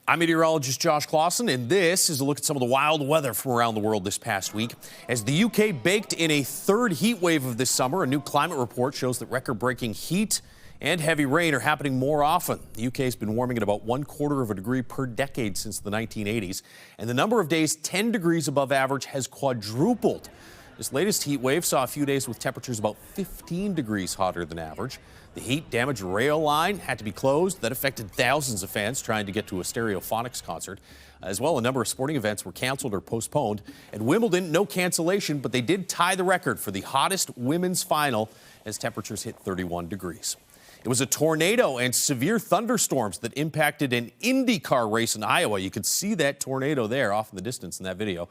I'm meteorologist Josh Classen, and this is a look at some of the wild weather from around the world this past week. As the UK baked in a third heat wave of this summer, a new climate report shows that record-breaking heat and heavy rain are happening more often. The UK has been warming at about 1/4 of a degree per decade since the 1980s, and the number of days 10 degrees above average has quadrupled. This latest heat wave saw a few days with temperatures about 15 degrees hotter than average. The heat damaged a rail line, had to be closed. That affected thousands of fans trying to get to a Stereophonics concert. As well, a number of sporting events were canceled or postponed. At Wimbledon, no cancellation, but they did tie the record for the hottest women's final as temperatures hit 31 degrees. It was a tornado and severe thunderstorms that impacted an IndyCar race in Iowa. You could see that tornado there off in the distance in that video.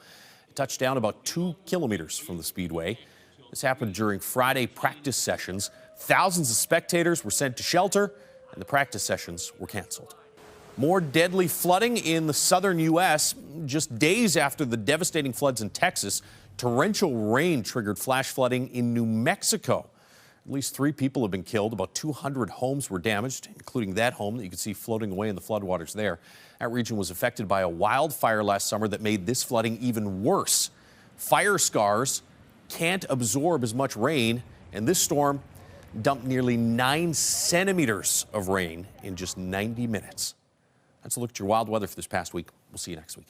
It touched down about 2 kilometers from the speedway. This happened during Friday practice sessions. Thousands of spectators were sent to shelter, and the practice sessions were canceled. More deadly flooding in the southern U.S. Just days after the devastating floods in Texas, torrential rain triggered flash flooding in New Mexico. At least 3 people have been killed. About 200 homes were damaged, including that home that you can see floating away in the floodwaters there. That region was affected by a wildfire last summer that made this flooding even worse. Fire scars can't absorb as much rain, and this storm dumped nearly 9 centimeters of rain in just 90 minutes. That's a look at your wild weather for this past week. We'll see you next week.